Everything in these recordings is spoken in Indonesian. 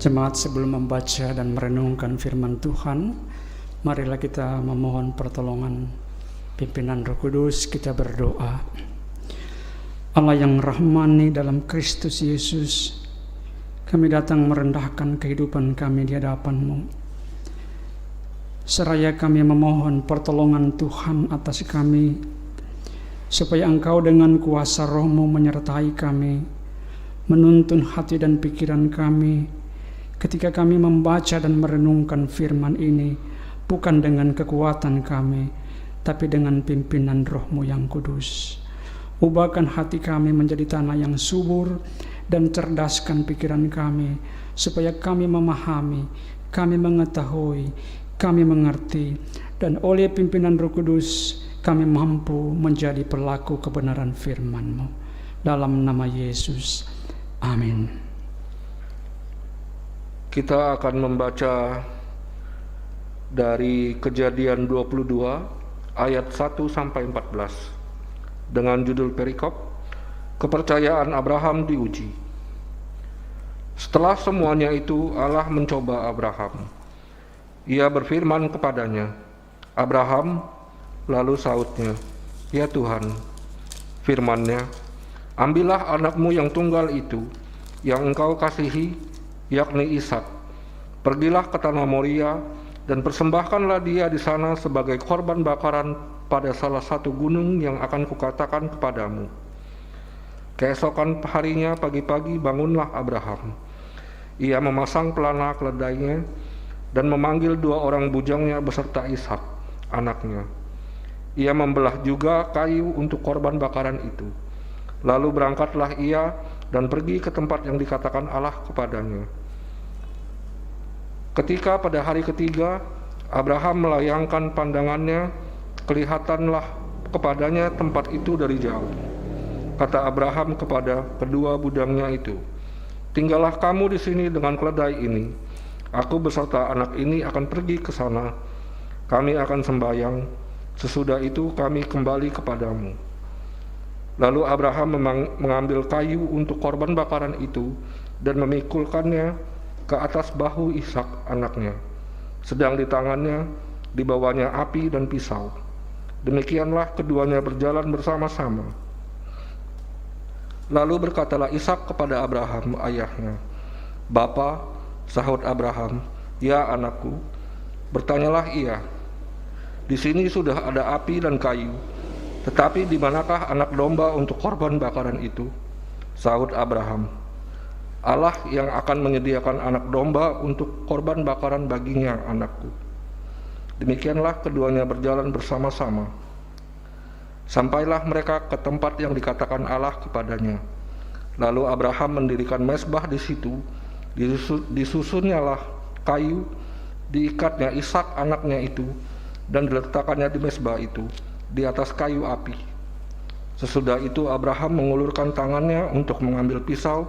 Jemaat, sebelum membaca dan merenungkan firman Tuhan, marilah kita memohon pertolongan pimpinan Roh Kudus. Kita berdoa. Allah yang rahmani dalam Kristus Yesus, kami datang merendahkan kehidupan kami di hadapan-Mu. Seraya kami memohon pertolongan Tuhan atas kami, supaya Engkau dengan kuasa Roh-Mu menyertai kami, menuntun hati dan pikiran kami, ketika kami membaca dan merenungkan firman ini, bukan dengan kekuatan kami, tapi dengan pimpinan Roh-Mu yang kudus. Ubahkan hati kami menjadi tanah yang subur, dan cerdaskan pikiran kami, supaya kami memahami, kami mengetahui, kami mengerti, dan oleh pimpinan Roh Kudus, kami mampu menjadi pelaku kebenaran firman-Mu. Dalam nama Yesus, amin. Kita akan membaca dari Kejadian 22 ayat 1 sampai 14 dengan judul perikop Kepercayaan Abraham diuji. Setelah semuanya itu, Allah mencoba Abraham. Ia berfirman kepadanya, "Abraham," lalu sautnya, "Ya Tuhan." Firman-Nya, "Ambillah anakmu yang tunggal itu, yang engkau kasihi, yakni Ishak. Pergilah ke tanah Moria dan persembahkanlah dia di sana sebagai korban bakaran pada salah satu gunung yang akan kukatakan kepadamu." Keesokan harinya pagi-pagi bangunlah Abraham. Ia memasang pelana keledainya dan memanggil 2 orang bujangnya beserta Ishak, anaknya. Ia membelah juga kayu untuk korban bakaran itu. Lalu berangkatlah ia dan pergi ke tempat yang dikatakan Allah kepadanya. Ketika pada hari ketiga Abraham melayangkan pandangannya, kelihatanlah kepadanya tempat itu dari jauh. Kata Abraham kepada kedua budangnya itu, "Tinggallah kamu di sini dengan keledai ini. Aku beserta anak ini akan pergi ke sana. Kami akan sembahyang. Sesudah itu kami kembali kepadamu." Lalu Abraham mengambil kayu untuk korban bakaran itu dan memikulkannya ke atas bahu Ishak anaknya. Sedang di tangannya dibawanya api dan pisau. Demikianlah keduanya berjalan bersama-sama. Lalu berkatalah Ishak kepada Abraham ayahnya, "Bapa," sahut Abraham. "Ya anakku." Bertanyalah ia, "Di sini sudah ada api dan kayu, tetapi di manakah anak domba untuk korban bakaran itu?" Sahut Abraham, "Allah yang akan menyediakan anak domba untuk korban bakaran baginya, anakku." Demikianlah keduanya berjalan bersama-sama. Sampailah mereka ke tempat yang dikatakan Allah kepadanya. Lalu Abraham mendirikan mezbah di situ. Disusunnyalah kayu, diikatnya Ishak anaknya itu, dan diletakkannya di mezbah itu, di atas kayu api. Sesudah itu Abraham mengulurkan tangannya untuk mengambil pisau,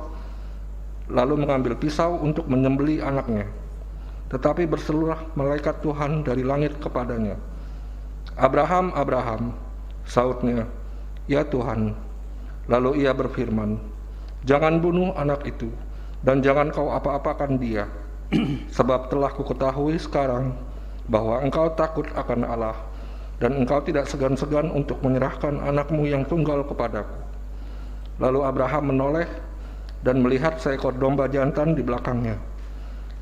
lalu mengambil pisau untuk menyembelih anaknya. Tetapi berserulah malaikat Tuhan dari langit kepadanya, "Abraham, Abraham." Sautnya, "Ya Tuhan." Lalu ia berfirman, "Jangan bunuh anak itu, dan jangan kau apa-apakan dia, sebab telah kuketahui sekarang bahwa engkau takut akan Allah, dan engkau tidak segan-segan untuk menyerahkan anakmu yang tunggal kepadaku." Lalu Abraham menoleh dan melihat seekor domba jantan di belakangnya,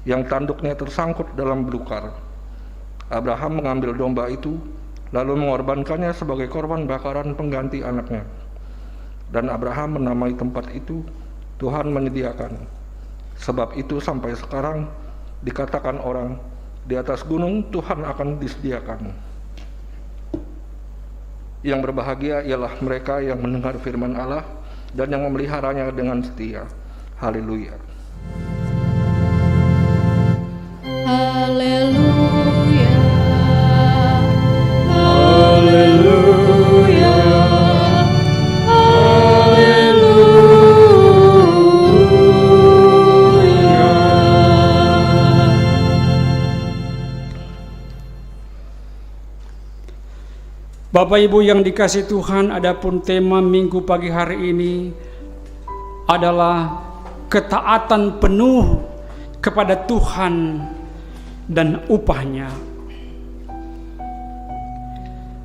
yang tanduknya tersangkut dalam belukar. Abraham mengambil domba itu, lalu mengorbankannya sebagai korban bakaran pengganti anaknya. Dan Abraham menamai tempat itu, "Tuhan menyediakan." Sebab itu sampai sekarang dikatakan orang, "Di atas gunung Tuhan akan disediakan." Yang berbahagia ialah mereka yang mendengar firman Allah dan yang memeliharanya dengan setia. Haleluya. Haleluya. Haleluya. Haleluya. Bapak Ibu yang dikasihi Tuhan, adapun tema minggu pagi hari ini adalah ketaatan penuh kepada Tuhan dan upahnya.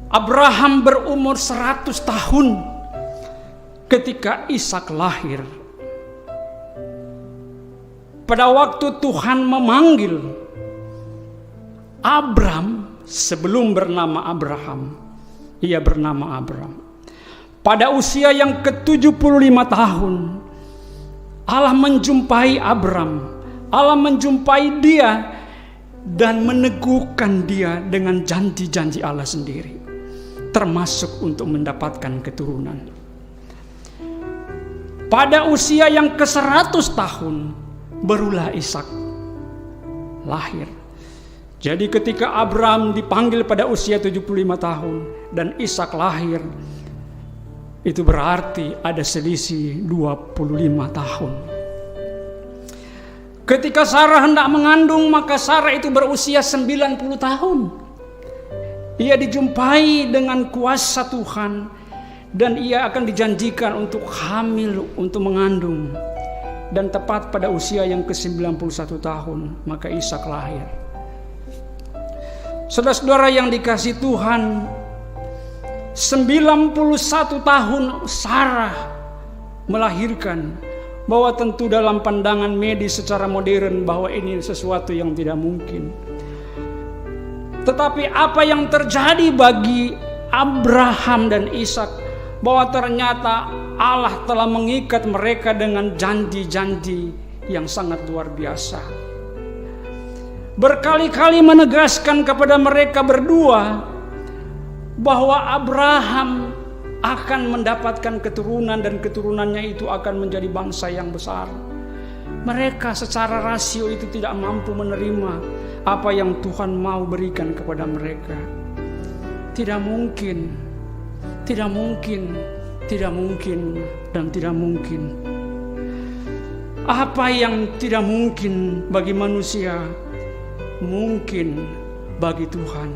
Abraham berumur 100 tahun ketika Ishak lahir. Pada waktu Tuhan memanggil Abram, sebelum bernama Abraham, ia bernama Abram. Pada usia yang ke-75 tahun, Allah menjumpai Abram. Allah menjumpai dia dan meneguhkan dia dengan janji-janji Allah sendiri, termasuk untuk mendapatkan keturunan. Pada usia yang ke-100 tahun, barulah Ishak lahir. Jadi ketika Abram dipanggil pada usia 75 tahun dan Ishak lahir, itu berarti ada selisih 25 tahun. Ketika Sarah hendak mengandung, maka Sarah itu berusia 90 tahun. Ia dijumpai dengan kuasa Tuhan dan ia akan dijanjikan untuk hamil, untuk mengandung. Dan tepat pada usia yang ke-91 tahun, maka Ishak lahir. Saudara-saudara yang dikasihi Tuhan, 91 tahun Sarah melahirkan, bahwa tentu dalam pandangan medis secara modern bahwa ini sesuatu yang tidak mungkin. Tetapi apa yang terjadi bagi Abraham dan Ishak, bahwa ternyata Allah telah mengikat mereka dengan janji-janji yang sangat luar biasa. Berkali-kali menegaskan kepada mereka berdua bahwa Abraham akan mendapatkan keturunan dan keturunannya itu akan menjadi bangsa yang besar. Mereka secara rasio itu tidak mampu menerima apa yang Tuhan mau berikan kepada mereka. Tidak mungkin, tidak mungkin, tidak mungkin, dan tidak mungkin. Apa yang tidak mungkin bagi manusia, mungkin bagi Tuhan.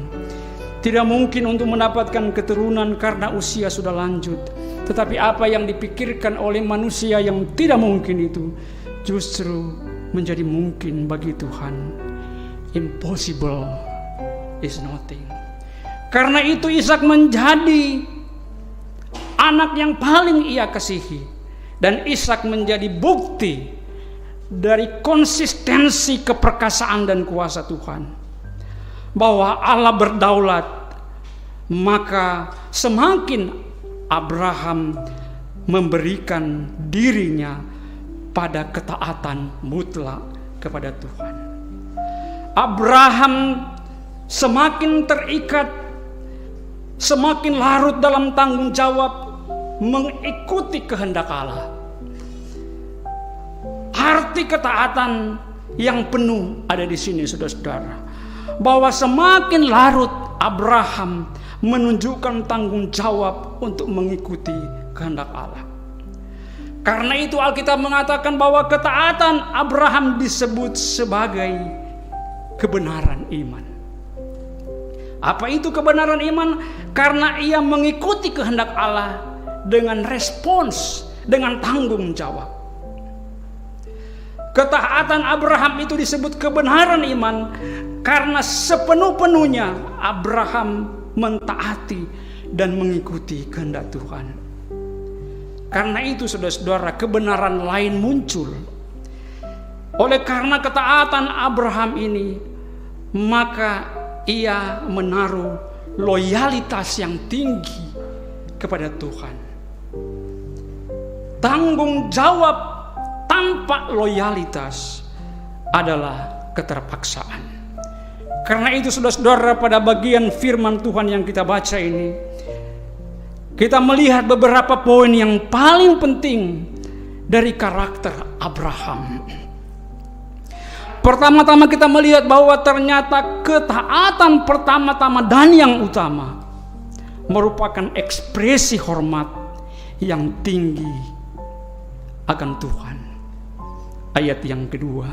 Tidak mungkin untuk mendapatkan keturunan karena usia sudah lanjut. Tetapi apa yang dipikirkan oleh manusia yang tidak mungkin itu justru menjadi mungkin bagi Tuhan. Impossible is nothing. Karena itu Ishak menjadi anak yang paling ia kasihi. Dan Ishak menjadi bukti dari konsistensi keperkasaan dan kuasa Tuhan. Bahwa Allah berdaulat, maka semakin Abraham memberikan dirinya pada ketaatan mutlak kepada Tuhan. Abraham semakin terikat, semakin larut dalam tanggung jawab mengikuti kehendak Allah. Arti ketaatan yang penuh ada di sini, saudara-saudara. Bahwa semakin larut Abraham menunjukkan tanggung jawab untuk mengikuti kehendak Allah. Karena itu Alkitab mengatakan bahwa ketaatan Abraham disebut sebagai kebenaran iman. Apa itu kebenaran iman? Karena ia mengikuti kehendak Allah dengan respons, dengan tanggung jawab. Ketaatan Abraham itu disebut kebenaran iman karena sepenuh-penuhnya Abraham mentaati dan mengikuti kehendak Tuhan. Karena itu saudara-saudara, kebenaran lain muncul. Oleh karena ketaatan Abraham ini, maka ia menaruh loyalitas yang tinggi kepada Tuhan. Tanggung jawab tanpa loyalitas adalah keterpaksaan. Karena itu saudara-saudara, pada bagian firman Tuhan yang kita baca ini, kita melihat beberapa poin yang paling penting dari karakter Abraham. Pertama-tama kita melihat bahwa ternyata ketaatan pertama-tama dan yang utama merupakan ekspresi hormat yang tinggi akan Tuhan. Ayat yang kedua,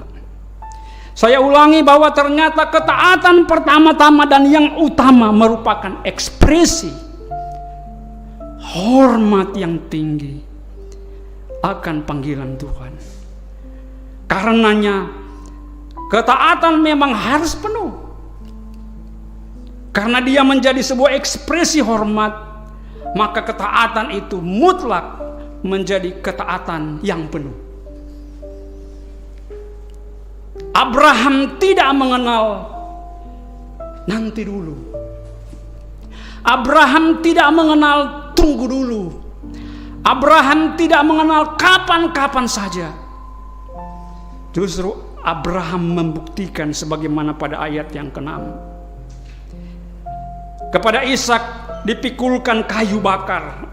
saya ulangi bahwa ternyata ketaatan pertama-tama dan yang utama merupakan ekspresi hormat yang tinggi akan panggilan Tuhan. Karenanya Ketaatan memang harus penuh. Karena dia menjadi sebuah ekspresi hormat, maka ketaatan itu mutlak menjadi ketaatan yang penuh. Abraham tidak mengenal nanti dulu. Abraham tidak mengenal tunggu dulu. Abraham tidak mengenal kapan-kapan saja. Justru Abraham membuktikan sebagaimana pada ayat yang ke-6. Kepada Ishak dipikulkan kayu bakar.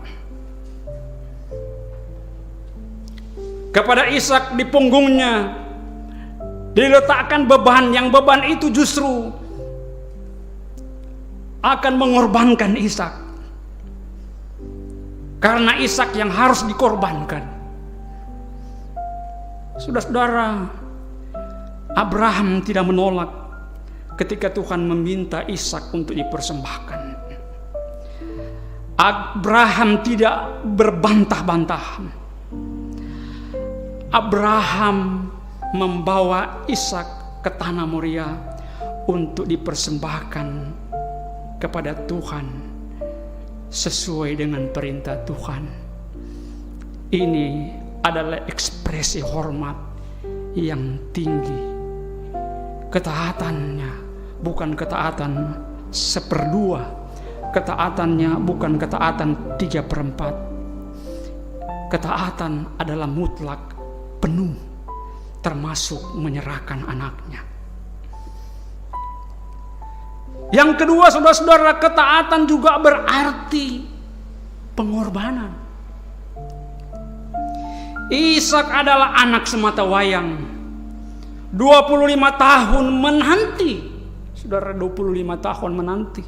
Kepada Ishak di punggungnya diletakkan beban, yang beban itu justru akan mengorbankan Ishak. Karena Ishak yang harus dikorbankan. Saudara-saudara, Abraham tidak menolak ketika Tuhan meminta Ishak untuk dipersembahkan. Abraham tidak berbantah-bantah. Abraham membawa Ishak ke tanah Moria untuk dipersembahkan kepada Tuhan sesuai dengan perintah Tuhan. Ini adalah ekspresi hormat yang tinggi. Ketaatannya bukan ketaatan 1/2. Ketaatannya bukan ketaatan 3/4. Ketaatan adalah mutlak, penuh, termasuk menyerahkan anaknya. Yang kedua, saudara-saudara, ketaatan juga berarti pengorbanan. Ishak adalah anak sematawayang. 25 tahun menanti. Saudara, 25 tahun menanti.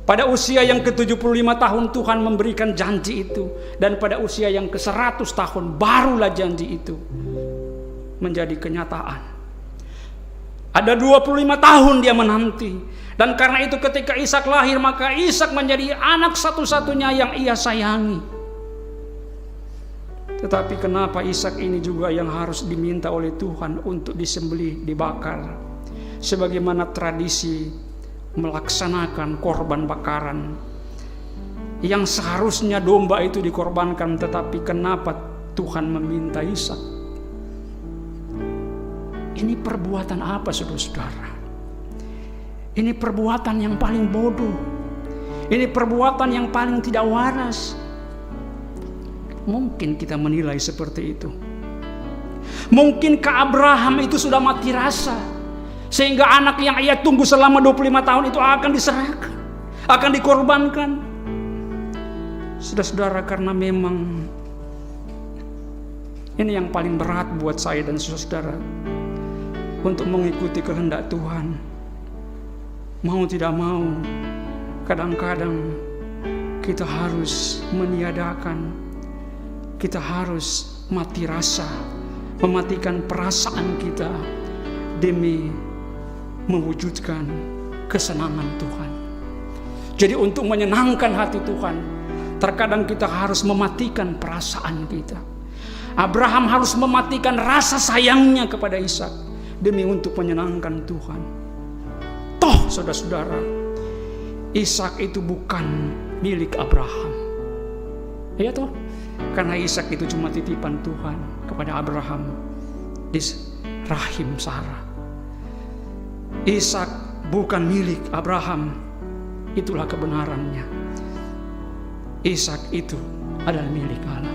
Pada usia yang ke-75 tahun Tuhan memberikan janji itu. Dan pada usia yang ke-100 tahun barulah janji itu menjadi kenyataan. Ada 25 tahun dia menanti. Dan karena itu ketika Ishak lahir, maka Ishak menjadi anak satu-satunya yang ia sayangi. Tetapi kenapa Ishak ini juga yang harus diminta oleh Tuhan untuk disembelih, dibakar, sebagaimana tradisi melaksanakan korban bakaran yang seharusnya domba itu dikorbankan, tetapi kenapa Tuhan meminta Ishak? Ini perbuatan apa, saudara-saudara? Ini perbuatan yang paling bodoh. Ini perbuatan yang paling tidak waras. Mungkin kita menilai seperti itu. Mungkinkah Abraham itu sudah mati rasa, sehingga anak yang ia tunggu selama 25 tahun itu akan diserahkan, akan dikorbankan? Saudara-saudara, karena memang ini yang paling berat buat saya dan saudara, untuk mengikuti kehendak Tuhan. Mau tidak mau, kadang-kadang kita harus meniadakan, kita harus mati rasa, mematikan perasaan kita demi mewujudkan kesenangan Tuhan. Jadi untuk menyenangkan hati Tuhan, terkadang kita harus mematikan perasaan kita. Abraham harus mematikan rasa sayangnya kepada Ishak demi untuk menyenangkan Tuhan. Toh saudara-saudara, Ishak itu bukan milik Abraham. Ya toh? Karena Ishak itu cuma titipan Tuhan kepada Abraham di rahim Sarah. Ishak bukan milik Abraham. Itulah kebenarannya. Ishak itu adalah milik Allah.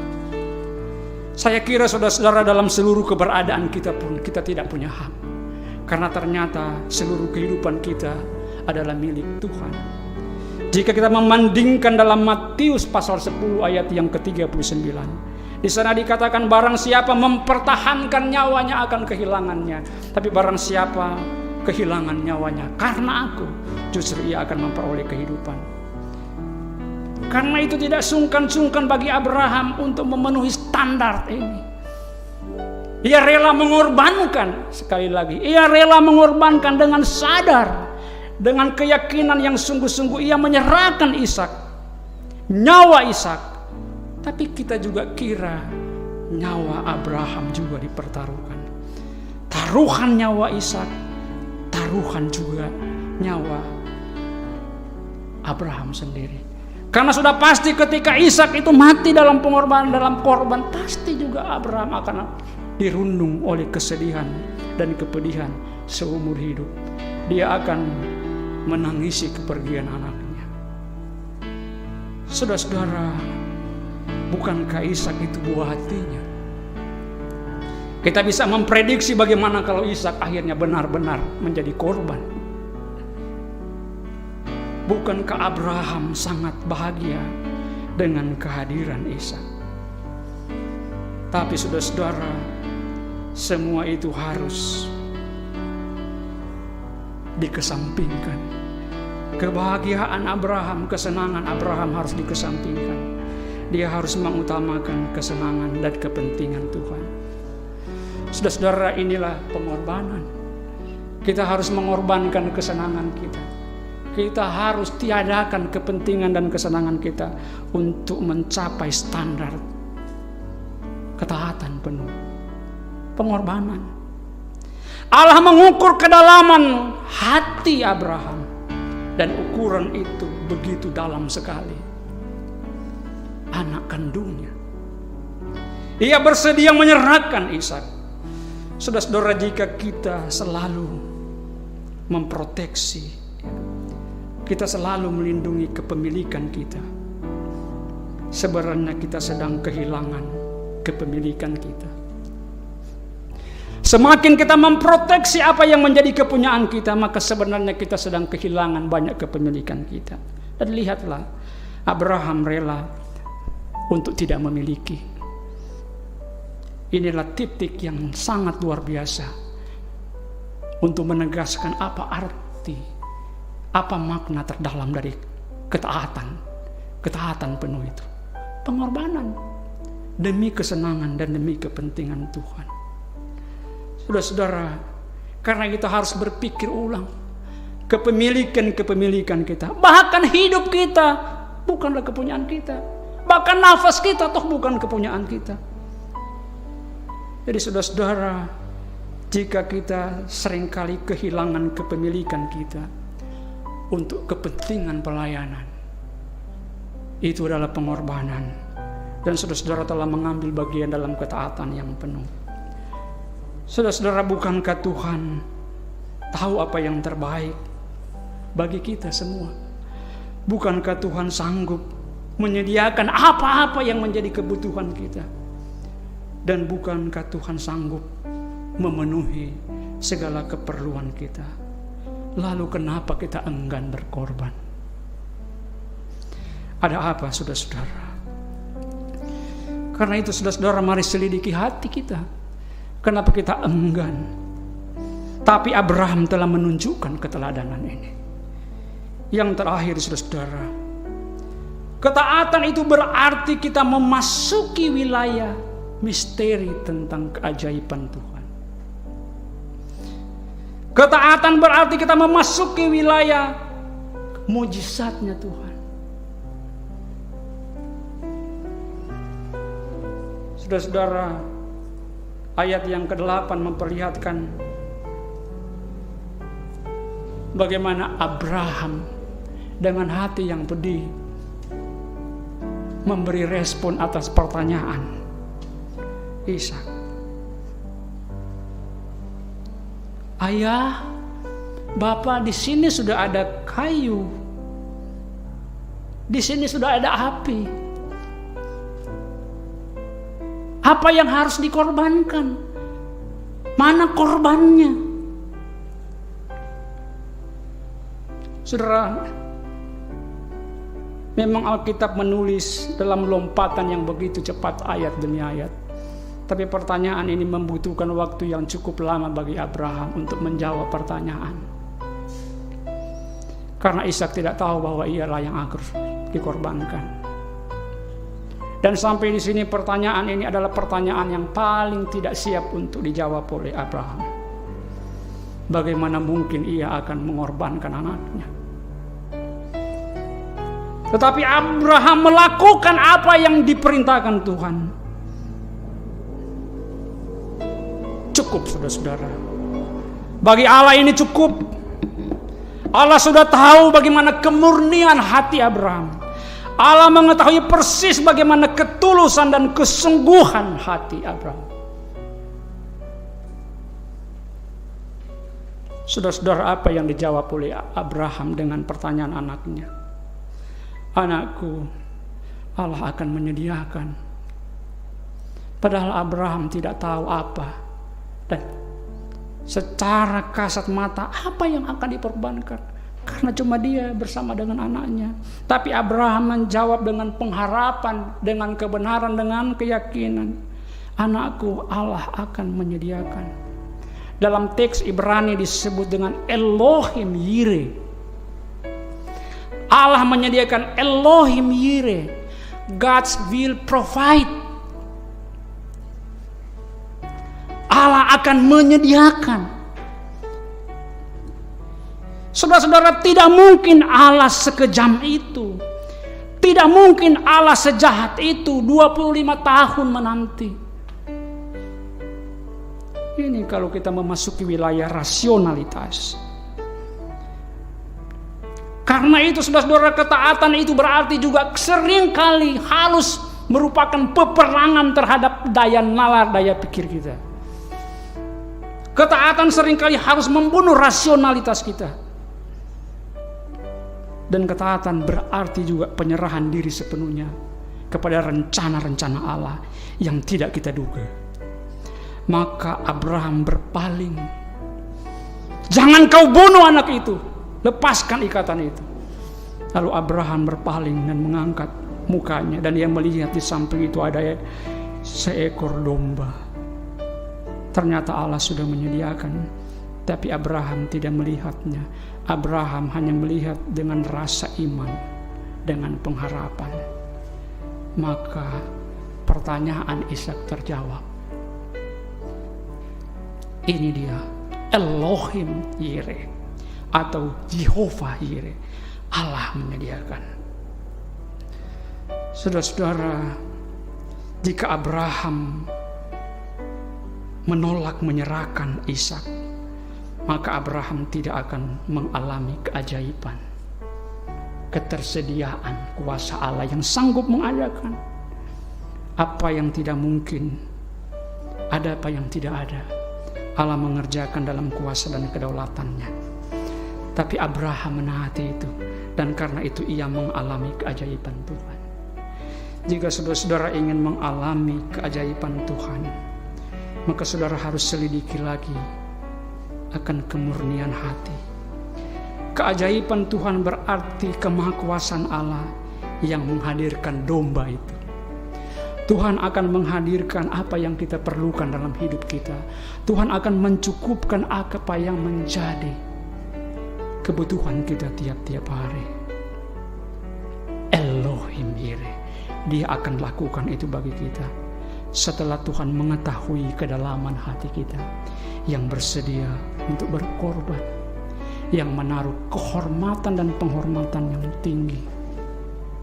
Saya kira saudara-saudara, dalam seluruh keberadaan kita pun kita tidak punya hak. Karena ternyata seluruh kehidupan kita adalah milik Tuhan. Jika kita membandingkan dalam Matius pasal 10 ayat yang ke-39, di sana dikatakan barang siapa mempertahankan nyawanya akan kehilangannya, tapi barang siapa kehilangan nyawanya karena aku, justru ia akan memperoleh kehidupan. Karena itu tidak sungkan-sungkan bagi Abraham untuk memenuhi standar ini. Ia rela mengorbankan, sekali lagi, ia rela mengorbankan dengan sadar, dengan keyakinan yang sungguh-sungguh ia menyerahkan Ishak, nyawa Ishak. Tapi kita juga kira nyawa Abraham juga dipertaruhkan. taruhan nyawa Ishak, taruhan juga nyawa Abraham sendiri. Karena sudah pasti ketika Ishak itu mati dalam pengorbanan, dalam korban, pasti juga Abraham akan dirundung oleh kesedihan dan kepedihan seumur hidup. Dia akan menangisi kepergian anaknya. Saudara-saudara, bukankah Ishak itu buah hatinya? Kita bisa memprediksi bagaimana kalau Ishak akhirnya benar-benar menjadi korban. Bukankah Abraham sangat bahagia dengan kehadiran Ishak? Tapi saudara-saudara, semua itu harus dikesampingkan. Kebahagiaan Abraham, kesenangan Abraham harus dikesampingkan. Dia harus mengutamakan kesenangan dan kepentingan Tuhan. Saudara-saudara, inilah pengorbanan. Kita harus mengorbankan kesenangan kita. Kita harus tiadakan kepentingan dan kesenangan kita untuk mencapai standar ketaatan penuh. Pengorbanan. Allah mengukur kedalaman hati Abraham, dan ukuran itu begitu dalam sekali. Anak kandungnya. Ia bersedia menyerahkan Ishak. Saudara-saudara, jika kita selalu memproteksi, kita selalu melindungi kepemilikan kita, sebenarnya kita sedang kehilangan kepemilikan kita. Semakin kita memproteksi apa yang menjadi kepunyaan kita, maka sebenarnya kita sedang kehilangan banyak kepemilikan kita. Dan lihatlah, Abraham rela untuk tidak memiliki. Inilah titik yang sangat luar biasa untuk menegaskan apa arti, apa makna terdalam dari ketaatan penuh itu. Pengorbanan demi kesenangan dan demi kepentingan Tuhan. Saudara-saudara, karena kita harus berpikir ulang kepemilikan kita, bahkan hidup kita bukanlah kepunyaan kita, bahkan nafas kita toh bukan kepunyaan kita. Jadi saudara-saudara, jika kita seringkali kehilangan kepemilikan kita untuk kepentingan pelayanan, itu adalah pengorbanan, dan saudara-saudara telah mengambil bagian dalam ketaatan yang penuh. Saudara-saudara, bukankah Tuhan tahu apa yang terbaik bagi kita semua? Bukankah Tuhan sanggup menyediakan apa-apa yang menjadi kebutuhan kita? Dan bukankah Tuhan sanggup memenuhi segala keperluan kita? Lalu kenapa kita enggan berkorban? Ada apa, saudara-saudara? Karena itu, saudara-saudara, mari selidiki hati kita. Kenapa kita enggan? Tapi Abraham telah menunjukkan keteladanan ini. Yang terakhir, saudara-saudara, ketaatan itu berarti kita memasuki wilayah misteri tentang keajaiban Tuhan. Ketaatan berarti kita memasuki wilayah mujizatnya Tuhan. Saudara-saudara, ayat yang ke-8 memperlihatkan bagaimana Abraham dengan hati yang pedih memberi respon atas pertanyaan Ishak. Ayah, Bapak, di sini sudah ada kayu, di sini sudah ada api. Apa yang harus dikorbankan? Mana korbannya? Saudara, memang Alkitab menulis dalam lompatan yang begitu cepat ayat demi ayat. Tapi pertanyaan ini membutuhkan waktu yang cukup lama bagi Abraham untuk menjawab pertanyaan. Karena Ishak tidak tahu bahwa ialah yang akan dikorbankan. Dan sampai di sini pertanyaan ini adalah pertanyaan yang paling tidak siap untuk dijawab oleh Abraham. Bagaimana mungkin ia akan mengorbankan anaknya? Tetapi Abraham melakukan apa yang diperintahkan Tuhan. Cukup, saudara-saudara. Bagi Allah ini cukup. Allah sudah tahu bagaimana kemurnian hati Abraham. Allah mengetahui persis bagaimana ketulusan dan kesungguhan hati Abraham. Saudara-saudara, apa yang dijawab oleh Abraham dengan pertanyaan anaknya? Anakku, Allah akan menyediakan. Padahal Abraham tidak tahu apa. Dan secara kasat mata apa yang akan dikorbankan. Karena cuma dia bersama dengan anaknya. Tapi Abraham menjawab dengan pengharapan, dengan kebenaran, dengan keyakinan. Anakku, Allah akan menyediakan. Dalam teks Ibrani disebut dengan Elohim Yireh. Allah menyediakan, Elohim Yireh. God's will provide. Allah akan menyediakan. Saudara-saudara, tidak mungkin Allah sekejam itu. Tidak mungkin Allah sejahat itu 25 tahun menanti. Ini kalau kita memasuki wilayah rasionalitas. Karena itu saudara-saudara, ketaatan itu berarti juga seringkali harus merupakan peperangan terhadap daya nalar, daya pikir kita. Ketaatan seringkali harus membunuh rasionalitas kita. Dan ketaatan berarti juga penyerahan diri sepenuhnya kepada rencana-rencana Allah yang tidak kita duga. Maka Abraham berpaling. Jangan kau bunuh anak itu. Lepaskan ikatan itu. Lalu Abraham berpaling dan mengangkat mukanya. Dan dia melihat di samping itu ada seekor domba. Ternyata Allah sudah menyediakan. Tapi Abraham tidak melihatnya. Abraham hanya melihat dengan rasa iman, dengan pengharapan. Maka pertanyaan Ishak terjawab. Ini dia Elohim Yireh atau Jehovah Yireh. Allah menyediakan. Saudara-saudara, jika Abraham menolak menyerahkan Ishak, maka Abraham tidak akan mengalami keajaiban, ketersediaan kuasa Allah yang sanggup mengadakan apa yang tidak mungkin, ada apa yang tidak ada. Allah mengerjakan dalam kuasa dan kedaulatannya. Tapi Abraham menaati itu, dan karena itu ia mengalami keajaiban Tuhan. Jika saudara-saudara ingin mengalami keajaiban Tuhan, maka saudara harus selidiki lagi akan kemurnian hati. Keajaiban Tuhan berarti kemahakuasaan Allah yang menghadirkan domba itu. Tuhan akan menghadirkan apa yang kita perlukan dalam hidup kita. Tuhan akan mencukupkan apa yang menjadi kebutuhan kita tiap-tiap hari. Elohim Yireh, Dia akan lakukan itu bagi kita setelah Tuhan mengetahui kedalaman hati kita yang bersedia untuk berkorban, yang menaruh kehormatan dan penghormatan yang tinggi,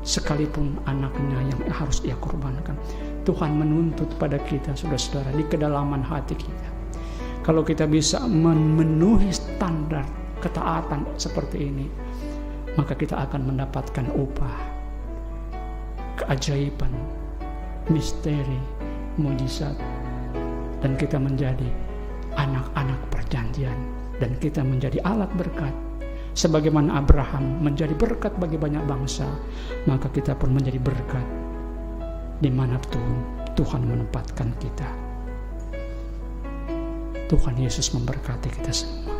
sekalipun anaknya yang harus ia korbankan. Tuhan menuntut pada kita, saudara-saudara, di kedalaman hati kita. Kalau kita bisa memenuhi standar ketaatan seperti ini, maka kita akan mendapatkan upah, keajaiban, misteri, mujizat, dan kita menjadi anak-anak perjanjian, dan kita menjadi alat berkat. Sebagaimana Abraham menjadi berkat bagi banyak bangsa, maka kita pun menjadi berkat dimanapun Tuhan menempatkan kita. Tuhan Yesus memberkati kita semua.